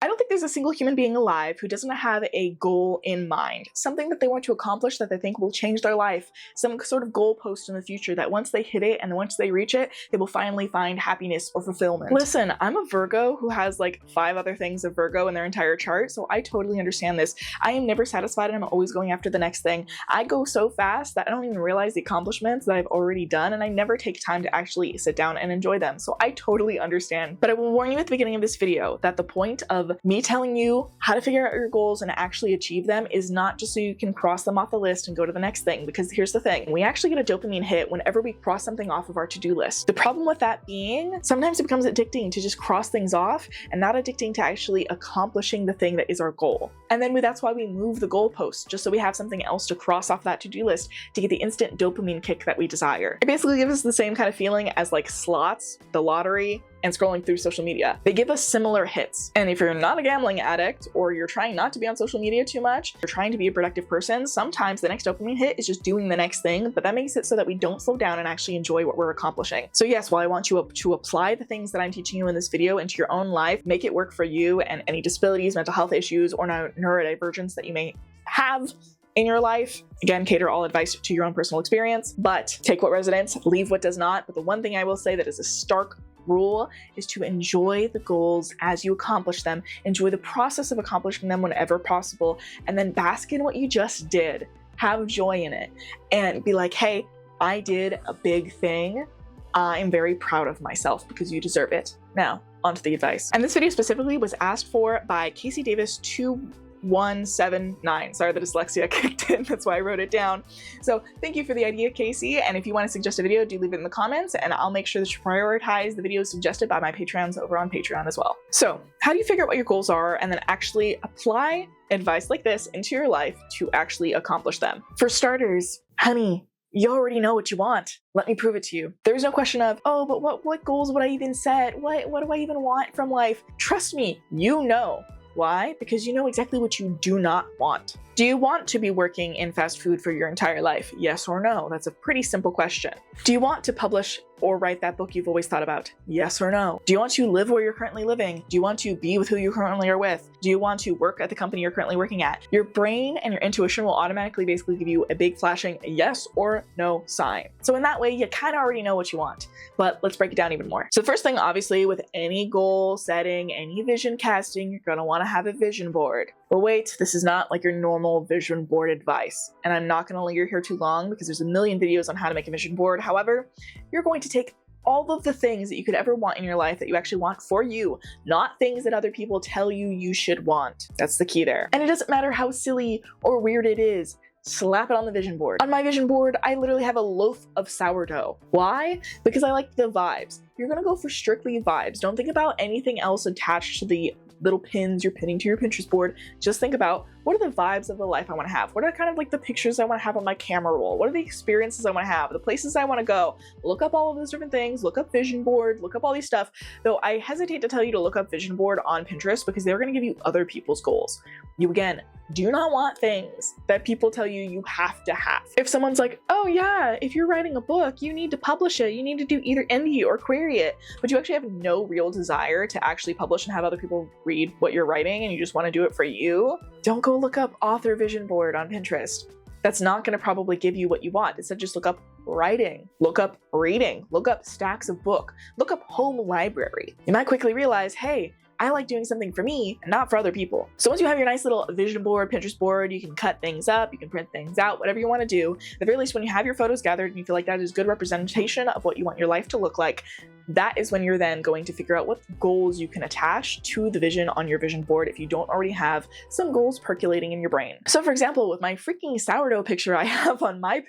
I don't think there's a single human being alive who doesn't have a goal in mind, something that they want to accomplish that they think will change their life, some sort of goalpost in the future that once they hit it and once they reach it, they will finally find happiness or fulfillment. Listen, I'm a Virgo who has like 5 other things of Virgo in their entire chart, so I totally understand this. I am never satisfied and I'm always going after the next thing. I go so fast that I don't even realize the accomplishments that I've already done, and I never take time to actually sit down and enjoy them, so I totally understand. But I will warn you at the beginning of this video that the point of me telling you how to figure out your goals and actually achieve them is not just so you can cross them off the list and go to the next thing, because here's the thing, we actually get a dopamine hit whenever we cross something off of our to-do list. The problem with that being, sometimes it becomes addicting to just cross things off and not addicting to actually accomplishing the thing that is our goal. And then that's why we move the goalpost, just so we have something else to cross off that to-do list to get the instant dopamine kick that we desire. It basically gives us the same kind of feeling as like slots, the lottery, and scrolling through social media. They give us similar hits. And if you're not a gambling addict, or you're trying not to be on social media too much, you're trying to be a productive person, sometimes the next dopamine hit is just doing the next thing, but that makes it so that we don't slow down and actually enjoy what we're accomplishing. So yes, while I want you to apply the things that I'm teaching you in this video into your own life, make it work for you and any disabilities, mental health issues, or neurodivergence that you may have in your life. Again, cater all advice to your own personal experience, but take what resonates, leave what does not. But the one thing I will say that is a stark rule is to enjoy the goals as you accomplish them, enjoy the process of accomplishing them whenever possible, and then bask in what you just did. Have joy in it and be like, hey, I did a big thing. I'm very proud of myself because you deserve it. Now, onto the advice. And this video specifically was asked for by Casey Davis 2179. Sorry, the dyslexia kicked in. That's why I wrote it down. So thank you for the idea, Casey. And if you want to suggest a video, do leave it in the comments and I'll make sure that you prioritize the videos suggested by my Patreons over on Patreon as well. So how do you figure out what your goals are and then actually apply advice like this into your life to actually accomplish them? For starters, honey, you already know what you want. Let me prove it to you. There's no question of, oh, but what goals would I even set? What do I even want from life? Trust me, you know. Why? Because you know exactly what you do not want. Do you want to be working in fast food for your entire life? Yes or no? That's a pretty simple question. Do you want to publish or write that book you've always thought about? Yes or no? Do you want to live where you're currently living? Do you want to be with who you currently are with? Do you want to work at the company you're currently working at? Your brain and your intuition will automatically basically give you a big flashing yes or no sign. So in that way, you kind of already know what you want, but let's break it down even more. So the first thing, obviously, with any goal setting, any vision casting, you're gonna wanna have a vision board. But wait, this is not like your normal vision board advice. And I'm not gonna linger here too long because there's a million videos on how to make a vision board. However, you're going to take all of the things that you could ever want in your life that you actually want for you, not things that other people tell you you should want. That's the key there. And it doesn't matter how silly or weird it is. Slap it on the vision board. On my vision board, I literally have a loaf of sourdough. Why? Because I like the vibes. You're gonna go for strictly vibes. Don't think about anything else attached to the little pins you're pinning to your Pinterest board. Just think about, what are the vibes of the life I want to have? What are kind of like the pictures I want to have on my camera roll? What are the experiences I want to have? The places I want to go? Look up all of those different things, look up vision board, look up all these stuff. Though I hesitate to tell you to look up vision board on Pinterest because they're going to give you other people's goals. You, again, do not want things that people tell you you have to have. If someone's like, oh yeah, if you're writing a book, you need to publish it. You need to do either indie or query it, but you actually have no real desire to actually publish and have other people read what you're writing and you just want to do it for you, don't go look up author vision board on Pinterest. That's not going to probably give you what you want. Instead, just look up writing, look up reading, look up stacks of book, look up home library. You might quickly realize, hey, I like doing something for me and not for other people. So once you have your nice little vision board, Pinterest board, you can cut things up, you can print things out, whatever you want to do. At the very least, when you have your photos gathered and you feel like that is good representation of what you want your life to look like, that is when you're then going to figure out what goals you can attach to the vision on your vision board if you don't already have some goals percolating in your brain. So for example, with my freaking sourdough picture I have on my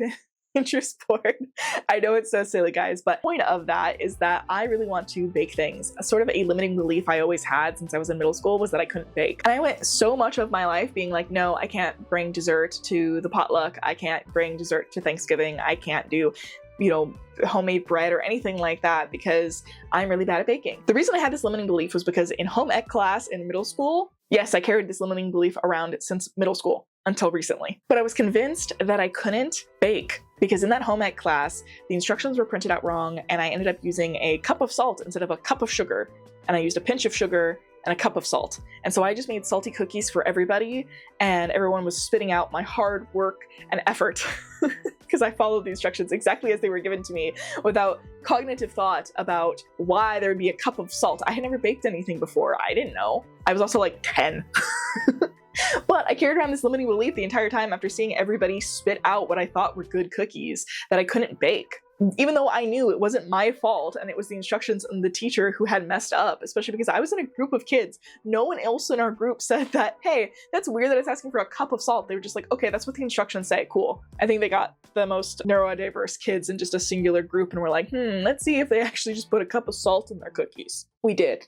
Pinterest board. I know it's so silly, guys, but the point of that is that I really want to bake things. A sort of a limiting belief I always had since I was in middle school was that I couldn't bake. And I went so much of my life being like, no, I can't bring dessert to the potluck. I can't bring dessert to Thanksgiving. I can't do, you know, homemade bread or anything like that because I'm really bad at baking. The reason I had this limiting belief was because in home ec class in middle school, yes, I carried this limiting belief around since middle school until recently, but I was convinced that I couldn't bake because in that home ec class, the instructions were printed out wrong and I ended up using a cup of salt instead of a cup of sugar. And I used a pinch of sugar and a cup of salt. And so I just made salty cookies for everybody, and everyone was spitting out my hard work and effort because I followed the instructions exactly as they were given to me without cognitive thought about why there would be a cup of salt. I had never baked anything before. I didn't know. I was also like 10. But I carried around this limiting belief the entire time after seeing everybody spit out what I thought were good cookies that I couldn't bake. Even though I knew it wasn't my fault and it was the instructions and the teacher who had messed up, especially because I was in a group of kids. No one else in our group said that, hey, that's weird that it's asking for a cup of salt. They were just like, okay, that's what the instructions say, cool. I think they got the most neurodiverse kids in just a singular group and were like, let's see if they actually just put a cup of salt in their cookies. We did.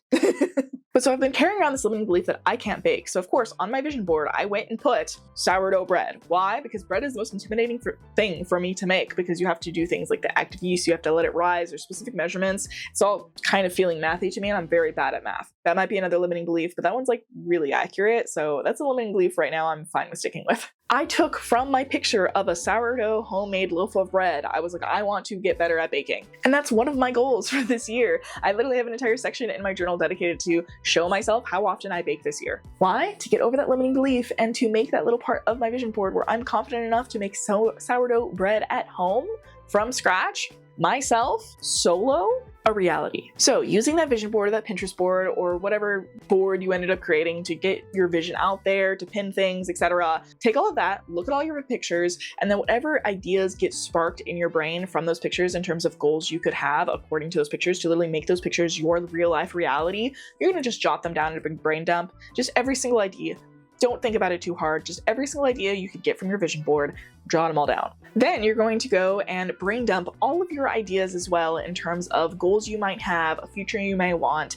But so I've been carrying around this limiting belief that I can't bake. So of course, on my vision board, I went and put sourdough bread. Why? Because bread is the most intimidating thing for me to make, because you have to do things like the active yeast, you have to let it rise, there's specific measurements. It's all kind of feeling mathy to me, and I'm very bad at math. That might be another limiting belief, but that one's like really accurate. So that's a limiting belief right now I'm fine with sticking with. I took from my picture of a sourdough homemade loaf of bread. I was like, I want to get better at baking. And that's one of my goals for this year. I literally have an entire section in my journal dedicated to show myself how often I bake this year. Why? To get over that limiting belief and to make that little part of my vision board where I'm confident enough to make sourdough bread at home from scratch, myself, solo, a reality. So using that vision board, or that Pinterest board, or whatever board you ended up creating to get your vision out there, to pin things, etc. Take all of that, look at all your pictures, and then whatever ideas get sparked in your brain from those pictures in terms of goals you could have according to those pictures to literally make those pictures your real life reality, you're gonna just jot them down in a big brain dump. Just every single idea. Don't think about it too hard. Just every single idea you could get from your vision board, jot them all down. Then you're going to go and brain dump all of your ideas as well in terms of goals you might have, a future you may want.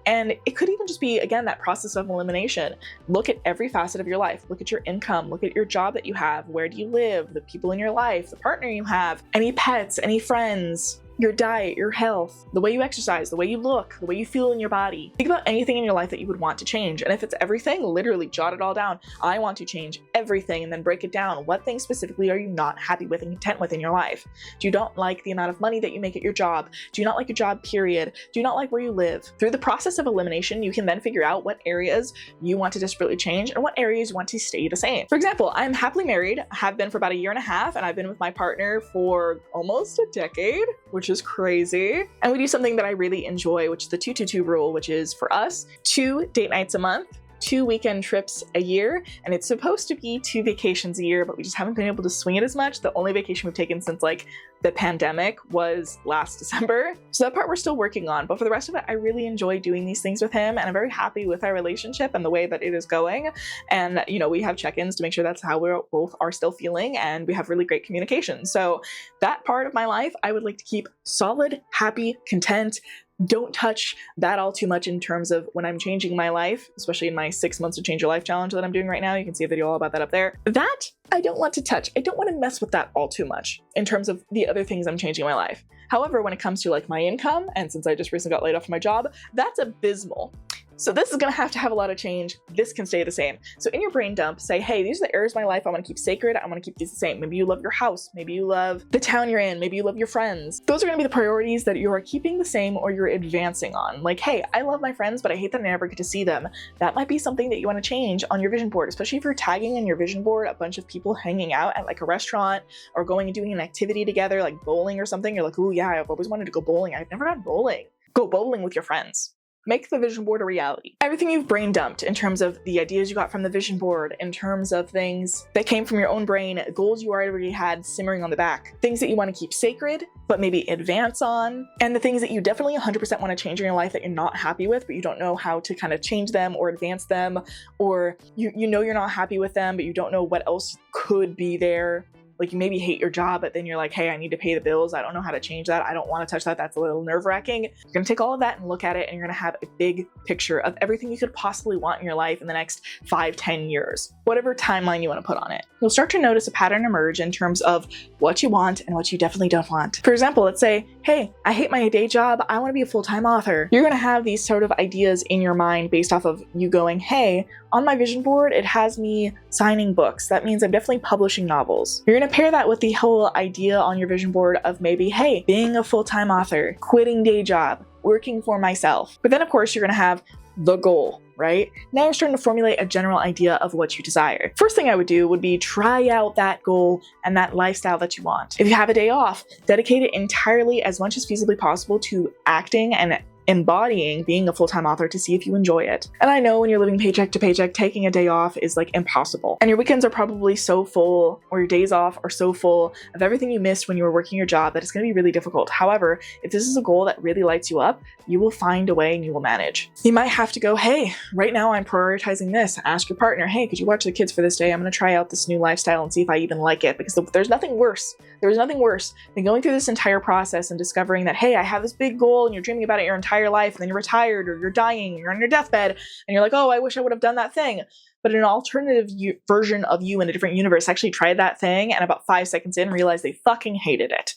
And it could even just be, again, that process of elimination. Look at every facet of your life. Look at your income. Look at your job that you have. Where do you live? The people in your life, the partner you have, any pets, any friends, your diet, your health, the way you exercise, the way you look, the way you feel in your body. Think about anything in your life that you would want to change. And if it's everything, literally jot it all down. I want to change everything, and then break it down. What things specifically are you not happy with and content with in your life? Do you not like the amount of money that you make at your job? Do you not like your job, period? Do you not like where you live? Through the process of elimination, you can then figure out what areas you want to desperately change and what areas you want to stay the same. For example, I'm happily married, have been for about 1.5 years, and I've been with my partner for almost a decade, which is crazy. And we do something that I really enjoy, which is the 2-2-2 rule, which is for us 2 date nights a month, 2 weekend trips a year, and it's supposed to be 2 vacations a year, but we just haven't been able to swing it as much. The only vacation we've taken since like the pandemic was last December. So that part we're still working on, but for the rest of it, I really enjoy doing these things with him, and I'm very happy with our relationship and the way that it is going. And you know, we have check-ins to make sure that's how we both are still feeling, and we have really great communication. So that part of my life, I would like to keep solid, happy, content. Don't touch that all too much in terms of when I'm changing my life, especially in my 6 months to change your life challenge that I'm doing right now. You can see a video all about that up there. That I don't want to touch. I don't want to mess with that all too much in terms of the other things I'm changing in my life. However, when it comes to like my income, and since I just recently got laid off from my job, that's abysmal. So this is gonna have a lot of change. This can stay the same. So in your brain dump, say, hey, these are the areas of my life I wanna keep sacred. I wanna keep these the same. Maybe you love your house. Maybe you love the town you're in. Maybe you love your friends. Those are gonna be the priorities that you are keeping the same or you're advancing on. Like, hey, I love my friends, but I hate that I never get to see them. That might be something that you wanna change on your vision board, especially if you're tagging in your vision board a bunch of people hanging out at like a restaurant or going and doing an activity together, like bowling or something. You're like, oh yeah, I've always wanted to go bowling. I've never gone bowling. Go bowling with your friends. Make the vision board a reality. Everything you've brain dumped in terms of the ideas you got from the vision board, in terms of things that came from your own brain, goals you already had simmering on the back, things that you want to keep sacred, but maybe advance on, and the things that you definitely 100% want to change in your life that you're not happy with, but you don't know how to kind of change them or advance them, or you know you're not happy with them, but you don't know what else could be there. Like you maybe hate your job, but then you're like, hey, I need to pay the bills. I don't know how to change that. I don't want to touch that. That's a little nerve-wracking. You're going to take all of that and look at it, and you're going to have a big picture of everything you could possibly want in your life in the next 5-10 years, whatever timeline you want to put on it. You'll start to notice a pattern emerge in terms of what you want and what you definitely don't want. For example, let's say, hey, I hate my day job. I want to be a full-time author. You're going to have these sort of ideas in your mind based off of you going, hey, on my vision board, it has me signing books. That means I'm definitely publishing novels. You're going to pair that with the whole idea on your vision board of maybe, hey, being a full-time author, quitting day job, working for myself. But then of course you're going to have the goal, right? Now you're starting to formulate a general idea of what you desire. First thing I would do would be try out that goal and that lifestyle that you want. If you have a day off, dedicate it entirely as much as feasibly possible to acting and embodying being a full-time author to see if you enjoy it. And I know when you're living paycheck to paycheck, taking a day off is like impossible. And your weekends are probably so full, or your days off are so full of everything you missed when you were working your job that it's going to be really difficult. However, if this is a goal that really lights you up, you will find a way and you will manage. You might have to go, hey, right now I'm prioritizing this. Ask your partner, hey, could you watch the kids for this day? I'm going to try out this new lifestyle and see if I even like it, because there's nothing worse. There's nothing worse than going through this entire process and discovering that, hey, I have this big goal and you're dreaming about it your entire life, and then you're retired or you're dying, you're on your deathbed, and you're like, oh, I wish I would have done that thing. But an alternative version of you in a different universe actually tried that thing and about 5 seconds in realized they fucking hated it.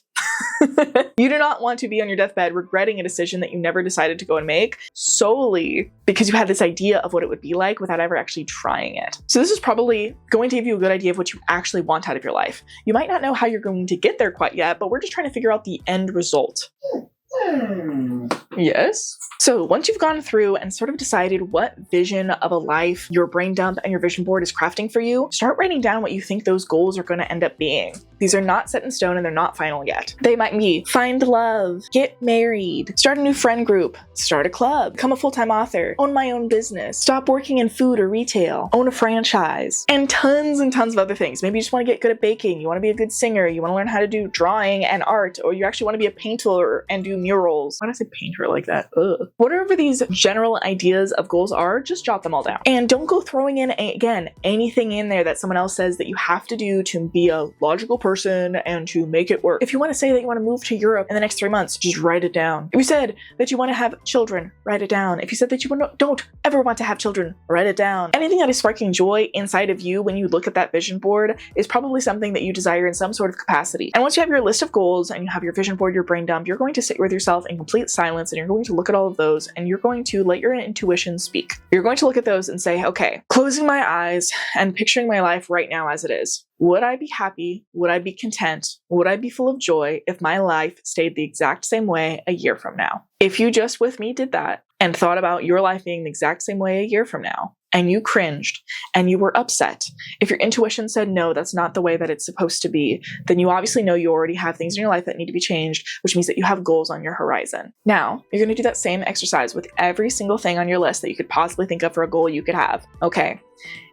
You do not want to be on your deathbed regretting a decision that you never decided to go and make solely because you had this idea of what it would be like without ever actually trying it. So this is probably going to give you a good idea of what you actually want out of your life. You might not know how you're going to get there quite yet, but we're just trying to figure out the end result. Yes. So once you've gone through and sort of decided what vision of a life your brain dump and your vision board is crafting for you, start writing down what you think those goals are going to end up being. These are not set in stone and they're not final yet. They might be find love, get married, start a new friend group, start a club, become a full-time author, own my own business, stop working in food or retail, own a franchise, and tons of other things. Maybe you just want to get good at baking, you want to be a good singer, you want to learn how to do drawing and art, or you actually want to be a painter and do murals. Why did I say painter like that? Ugh. Whatever these general ideas of goals are, just jot them all down. And don't go throwing in, again, anything in there that someone else says that you have to do to be a logical person and to make it work. If you want to say that you want to move to Europe in the next 3 months, just write it down. If you said that you want to have children, write it down. If you said that you don't ever want to have children, write it down. Anything that is sparking joy inside of you when you look at that vision board is probably something that you desire in some sort of capacity. And once you have your list of goals and you have your vision board, your brain dump, you're going to sit with yourself in complete silence and you're going to look at all of those and you're going to let your intuition speak. You're going to look at those and say, okay, closing my eyes and picturing my life right now as it is. Would I be happy? Would I be content? Would I be full of joy if my life stayed the exact same way a year from now? If you just with me did that and thought about your life being the exact same way a year from now, and you cringed and you were upset, if your intuition said, no, that's not the way that it's supposed to be, then you obviously know you already have things in your life that need to be changed, which means that you have goals on your horizon. Now, you're going to do that same exercise with every single thing on your list that you could possibly think of for a goal you could have. Okay,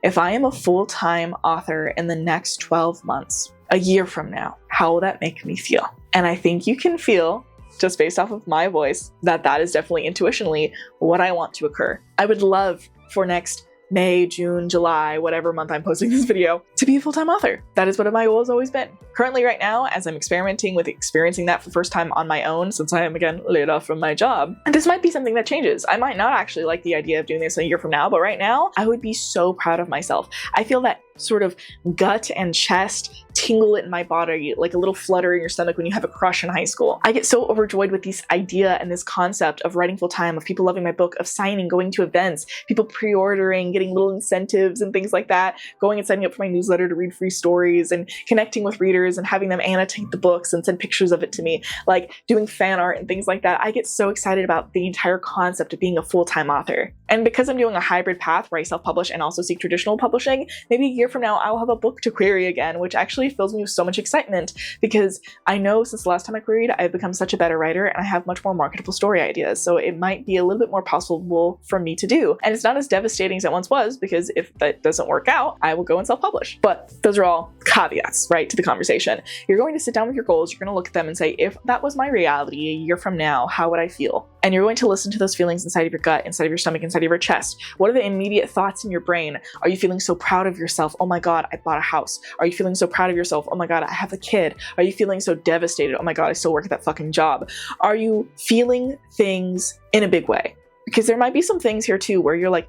if I am a full-time author in the next 12 months, a year from now, how will that make me feel? And I think you can feel, just based off of my voice, that that is definitely intuitionally what I want to occur. I would love for next May, June, July, whatever month I'm posting this video, to be a full-time author. That is what my goal has always been. Currently right now, as I'm experimenting with experiencing that for the first time on my own, since I am again laid off from my job, and this might be something that changes. I might not actually like the idea of doing this a year from now, but right now, I would be so proud of myself. I feel that sort of gut and chest tingle in my body, like a little flutter in your stomach when you have a crush in high school. I get so overjoyed with this idea and this concept of writing full-time, of people loving my book, of signing, going to events, people pre-ordering, getting little incentives and things like that, going and signing up for my newsletter to read free stories and connecting with readers and having them annotate the books and send pictures of it to me, like doing fan art and things like that. I get so excited about the entire concept of being a full-time author. And because I'm doing a hybrid path where I self-publish and also seek traditional publishing, maybe a year from now I'll have a book to query again, which actually fills me with so much excitement because I know since the last time I queried, I've become such a better writer and I have much more marketable story ideas. So it might be a little bit more possible for me to do. And it's not as devastating as it once was, because if that doesn't work out, I will go and self-publish. But those are all caveats, right, to the conversation. You're going to sit down with your goals, you're going to look at them and say, if that was my reality a year from now, how would I feel? And you're going to listen to those feelings inside of your gut, inside of your stomach, inside of your chest. What are the immediate thoughts in your brain? Are you feeling so proud of yourself? Oh my God, I bought a house. Are you feeling so proud of yourself? Oh my God, I have a kid. Are you feeling so devastated? Oh my God, I still work at that fucking job. Are you feeling things in a big way? Because there might be some things here too where you're like,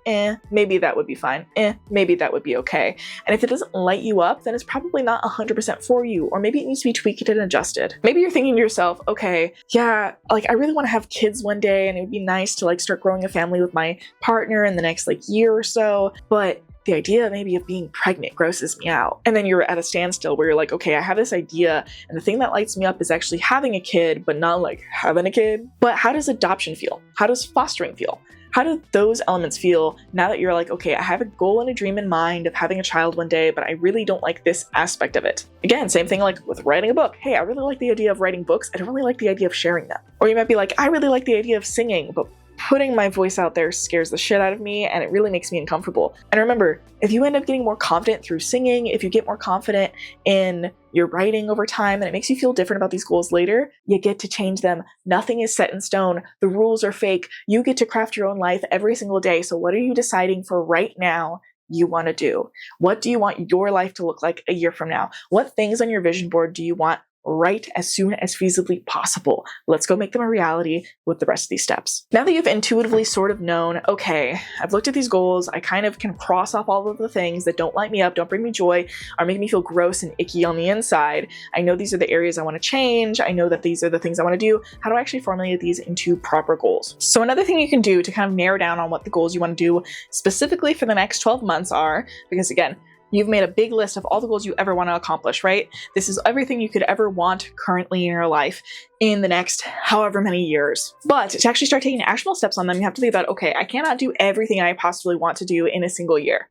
maybe that would be fine. Maybe that would be okay. And if it doesn't light you up, then it's probably not 100% for you. Or maybe it needs to be tweaked and adjusted. Maybe you're thinking to yourself, okay, yeah, like I really want to have kids one day and it would be nice to like start growing a family with my partner in the next like year or so. But the idea maybe of being pregnant grosses me out. And then you're at a standstill where you're like, okay, I have this idea and the thing that lights me up is actually having a kid, but not like having a kid. But how does adoption feel? How does fostering feel? How do those elements feel now that you're like, okay, I have a goal and a dream in mind of having a child one day, but I really don't like this aspect of it. Again, same thing like with writing a book. Hey, I really like the idea of writing books. I don't really like the idea of sharing them. Or you might be like, I really like the idea of singing, but putting my voice out there scares the shit out of me and it really makes me uncomfortable. And remember, if you end up getting more confident through singing, if you get more confident in your writing over time and it makes you feel different about these goals later, you get to change them. Nothing is set in stone. The rules are fake. You get to craft your own life every single day. So what are you deciding for right now you want to do? What do you want your life to look like a year from now? What things on your vision board do you want right as soon as feasibly possible? Let's go make them a reality with the rest of these steps. Now that you've intuitively sort of known, okay, I've looked at these goals, I kind of can cross off all of the things that don't light me up, don't bring me joy, are making me feel gross and icky on the inside. I know these are the areas I want to change. I know that these are the things I want to do. How do I actually formulate these into proper goals? So another thing you can do to kind of narrow down on what the goals you want to do specifically for the next 12 months are, because again, you've made a big list of all the goals you ever want to accomplish, right? This is everything you could ever want currently in your life in the next however many years. But to actually start taking actionable steps on them, you have to think about, okay, I cannot do everything I possibly want to do in a single year.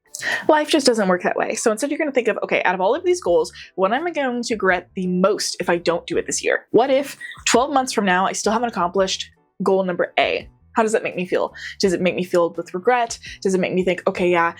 Life just doesn't work that way. So instead you're going to think of, okay, out of all of these goals, what am I going to regret the most if I don't do it this year? What if 12 months from now, I still haven't accomplished goal number A? How does that make me feel? Does it make me feel with regret? Does it make me think, okay, yeah,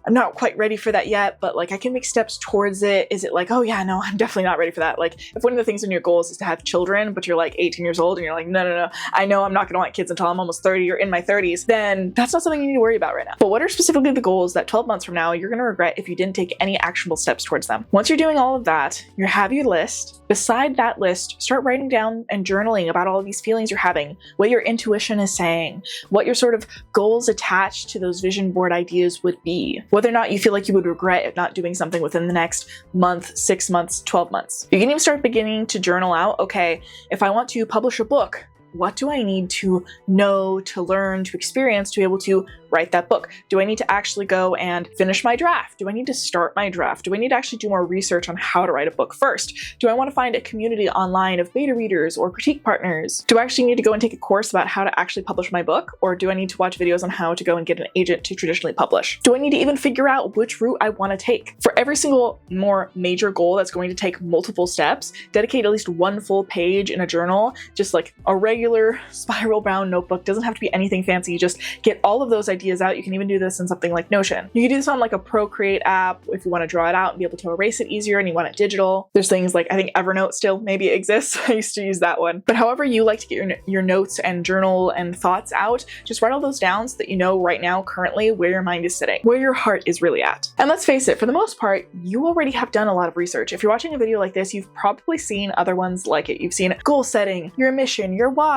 I'm not quite ready for that yet, but like I can make steps towards it? Is it like, oh yeah, no, I'm definitely not ready for that? Like if one of the things in your goals is to have children, but you're like 18 years old and you're like, no, I know I'm not gonna want kids until I'm almost 30 or in my 30s, then that's not something you need to worry about right now. But what are specifically the goals that 12 months from now you're gonna regret if you didn't take any actionable steps towards them? Once you're doing all of that, you have your list. Beside that list, start writing down and journaling about all of these feelings you're having, what your intuition is saying, what your sort of goals attached to those vision board ideas would be, whether or not you feel like you would regret not doing something within the next month, 6 months, 12 months. You can even start beginning to journal out, okay, if I want to publish a book, what do I need to know, to learn, to experience to be able to write that book? Do I need to actually go and finish my draft? Do I need to start my draft? Do I need to actually do more research on how to write a book first? Do I want to find a community online of beta readers or critique partners? Do I actually need to go and take a course about how to actually publish my book? Or do I need to watch videos on how to go and get an agent to traditionally publish? Do I need to even figure out which route I want to take? For every single more major goal that's going to take multiple steps, dedicate at least one full page in a journal, just like a regular spiral bound notebook. Doesn't have to be anything fancy. Just get all of those ideas out. You can even do this in something like Notion. You can do this on like a Procreate app if you want to draw it out and be able to erase it easier and you want it digital. There's things like, I think Evernote still maybe exists. I used to use that one. But however you like to get your notes and journal and thoughts out, just write all those down so that you know right now currently where your mind is sitting, where your heart is really at. And let's face it, for the most part, you already have done a lot of research. If you're watching a video like this, you've probably seen other ones like it. You've seen goal setting, your mission, your why.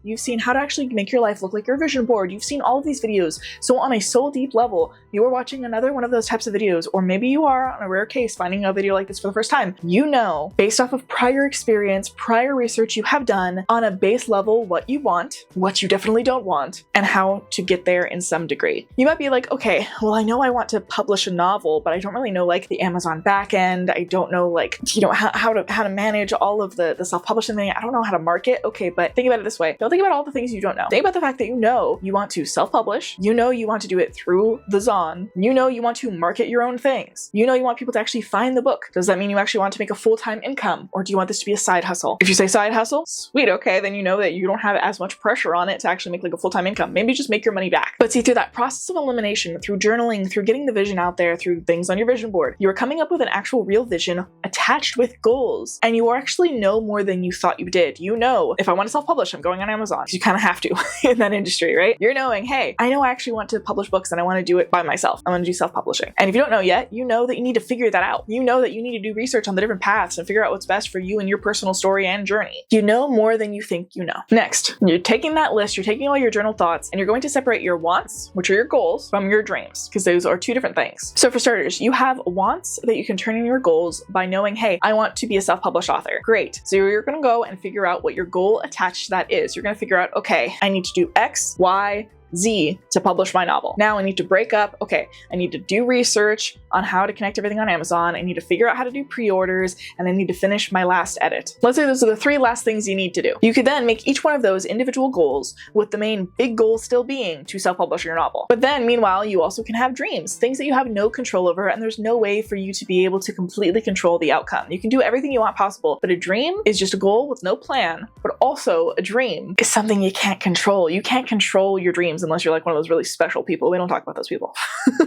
You've seen how to actually make your life look like your vision board. You've seen all of these videos. So on a soul deep level, you are watching another one of those types of videos, or maybe you are, on a rare case, finding a video like this for the first time. You know, based off of prior experience, prior research you have done on a base level, what you want, what you definitely don't want, and how to get there in some degree. You might be like, okay, well, I know I want to publish a novel, but I don't really know like the Amazon backend. I don't know like, you know, how to manage all of the self-publishing thing. I don't know how to market. Okay, but think about it this way. Don't think about all the things you don't know. Think about the fact that you know you want to self-publish. You know you want to do it through the Zon. You know you want to market your own things. You know you want people to actually find the book. Does that mean you actually want to make a full-time income? Or do you want this to be a side hustle? If you say side hustle, sweet, okay, then you know that you don't have as much pressure on it to actually make like a full-time income. Maybe just make your money back. But see, through that process of elimination, through journaling, through getting the vision out there, through things on your vision board, you are coming up with an actual real vision attached with goals. And you actually know more than you thought you did. You know, if I want to self-publish, I'm going on Amazon. You kind of have to in that industry, right? You're knowing, hey, I know I actually want to publish books and I want to do it by myself. I want to do self-publishing. And if you don't know yet, you know that you need to figure that out. You know that you need to do research on the different paths and figure out what's best for you and your personal story and journey. You know more than you think you know. Next, you're taking that list, you're taking all your journal thoughts, and you're going to separate your wants, which are your goals, from your dreams, because those are two different things. So for starters, you have wants that you can turn into your goals by knowing, hey, I want to be a self-published author. Great. So you're going to go and figure out what your goal attached to that is. You're going to figure out, okay, I need to do X, Y, Z to publish my novel. Now I need to break up, okay, I need to do research on how to connect everything on Amazon, I need to figure out how to do pre-orders, and I need to finish my last edit. Let's say those are the 3 last things you need to do. You could then make each one of those individual goals, with the main big goal still being to self-publish your novel. But then meanwhile, you also can have dreams, things that you have no control over, and there's no way for you to be able to completely control the outcome. You can do everything you want possible, but a dream is just a goal with no plan. But also a dream is something you can't control. You can't control your dreams unless you're like one of those really special people. We don't talk about those people.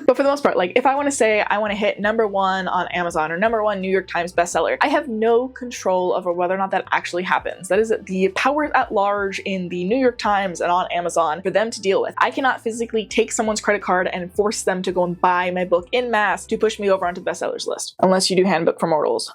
But for the most part, like if I want to say I want to hit #1 on Amazon or #1 New York Times bestseller, I have no control over whether or not that actually happens. That is the power at large in the New York Times and on Amazon for them to deal with. I cannot physically take someone's credit card and force them to go and buy my book in mass to push me over onto the bestsellers list. Unless you do Handbook for Mortals.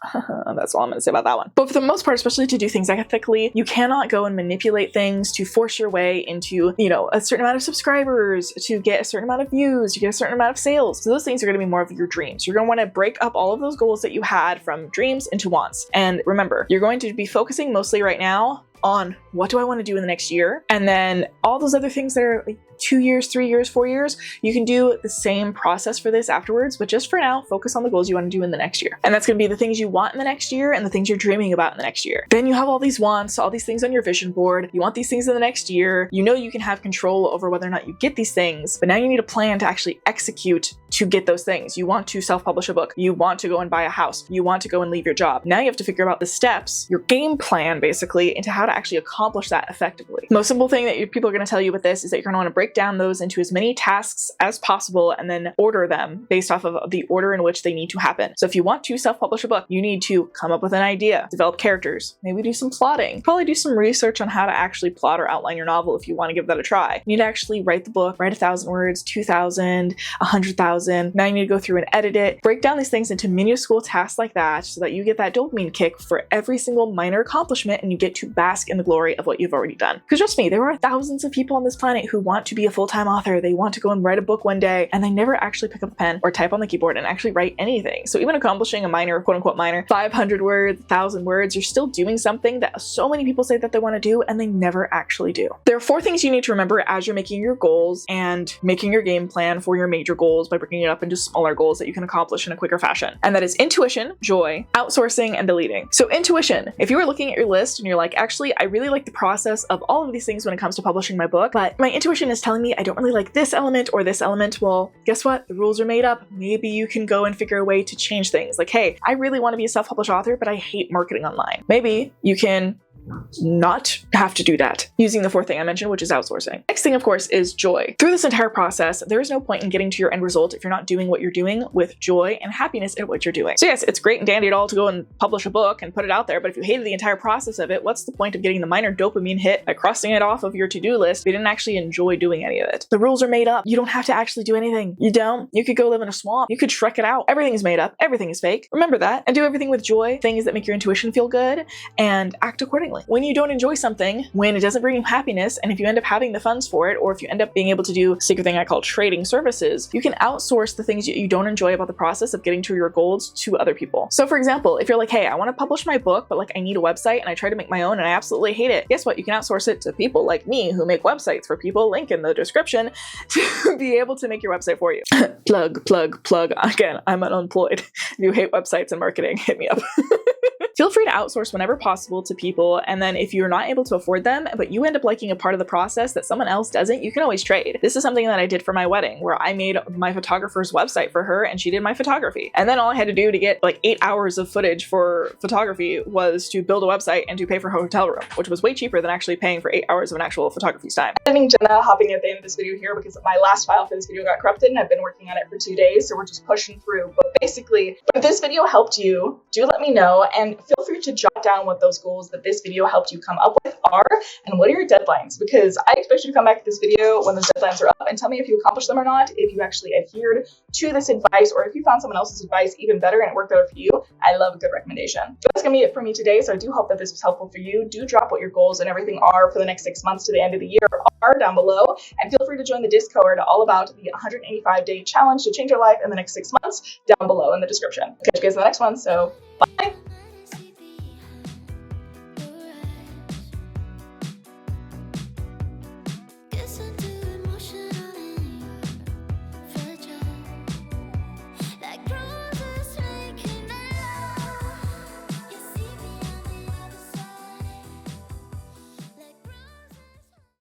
That's all I'm going to say about that one. But for the most part, especially to do things ethically, you cannot go and manipulate things to force your way into, you know, a certain amount of subscribers, to get a certain amount of views, to get a certain amount of sales. So those things are going to be more of your dreams. You're going to want to break up all of those goals that you had from dreams into wants. And remember, you're going to be focusing mostly right now on what do I want to do in the next year? And then all those other things that are like 2 years, 3 years, 4 years, you can do the same process for this afterwards, but just for now, focus on the goals you want to do in the next year. And that's going to be the things you want in the next year and the things you're dreaming about in the next year. Then you have all these wants, all these things on your vision board. You want these things in the next year. You know you can have control over whether or not you get these things, but now you need a plan to actually execute to get those things. You want to self-publish a book. You want to go and buy a house. You want to go and leave your job. Now you have to figure out the steps, your game plan basically, into how to actually accomplish that effectively. Most simple thing that people are going to tell you with this is that you're going to want to break down those into as many tasks as possible and then order them based off of the order in which they need to happen. So if you want to self-publish a book, you need to come up with an idea, develop characters, maybe do some plotting, probably do some research on how to actually plot or outline your novel if you want to give that a try. You need to actually write the book, write 1,000 words, 2,000, 100,000. Now you need to go through and edit it. Break down these things into minuscule tasks like that so that you get that dopamine kick for every single minor accomplishment and you get to bask in the glory of what you've already done. Because trust me, there are thousands of people on this planet who want to be a full-time author. They want to go and write a book one day and they never actually pick up a pen or type on the keyboard and actually write anything. So even accomplishing a minor, quote-unquote minor, 500 words, 1,000 words, you're still doing something that so many people say that they want to do and they never actually do. There are 4 things you need to remember as you're making your goals and making your game plan for your major goals by breaking it up into smaller goals that you can accomplish in a quicker fashion. And that is intuition, joy, outsourcing, and deleting. So intuition, if you were looking at your list and you're like, actually, I really like the process of all of these things when it comes to publishing my book, but my intuition is telling me I don't really like this element or this element. Well, guess what? The rules are made up. Maybe you can go and figure a way to change things. Like, hey, I really want to be a self-published author, but I hate marketing online. Maybe you can not have to do that using the 4th thing I mentioned, which is outsourcing. Next thing, of course, is joy. Through this entire process, there is no point in getting to your end result if you're not doing what you're doing with joy and happiness in what you're doing. So yes, it's great and dandy at all to go and publish a book and put it out there, but if you hated the entire process of it, what's the point of getting the minor dopamine hit by crossing it off of your to-do list if you didn't actually enjoy doing any of it? The rules are made up. You don't have to actually do anything. You don't. You could go live in a swamp. You could Shrek it out. Everything is made up. Everything is fake. Remember that and do everything with joy, things that make your intuition feel good, and act accordingly. When you don't enjoy something, when it doesn't bring you happiness, and if you end up having the funds for it, or if you end up being able to do a secret thing I call trading services, you can outsource the things you don't enjoy about the process of getting to your goals to other people. So for example, if you're like, hey, I want to publish my book, but like I need a website and I try to make my own and I absolutely hate it, guess what? You can outsource it to people like me who make websites for people, link in the description, to be able to make your website for you. Plug, plug, plug. Again, I'm unemployed. If you hate websites and marketing, hit me up. Feel free to outsource whenever possible to people, and then if you're not able to afford them, but you end up liking a part of the process that someone else doesn't, you can always trade. This is something that I did for my wedding, where I made my photographer's website for her and she did my photography. And then all I had to do to get like 8 hours of footage for photography was to build a website and to pay for her hotel room, which was way cheaper than actually paying for 8 hours of an actual photography's time. I think Jenna hopping at the end of this video here because my last file for this video got corrupted and I've been working on it for 2 days, so we're just pushing through. But basically, if this video helped you, do let me know, and feel free to jot down what those goals that this video helped you come up with are, and what are your deadlines, because I expect you to come back to this video when those deadlines are up and tell me if you accomplished them or not, if you actually adhered to this advice, or if you found someone else's advice even better and it worked better for you. I love a good recommendation. So that's gonna be it for me today, so I do hope that this was helpful for you. Do drop what your goals and everything are for the next 6 months to the end of the year are down below, and feel free to join the Discord all about the 185-day challenge to change your life in the next 6 months down below in the description. Catch you guys in the next one, so bye!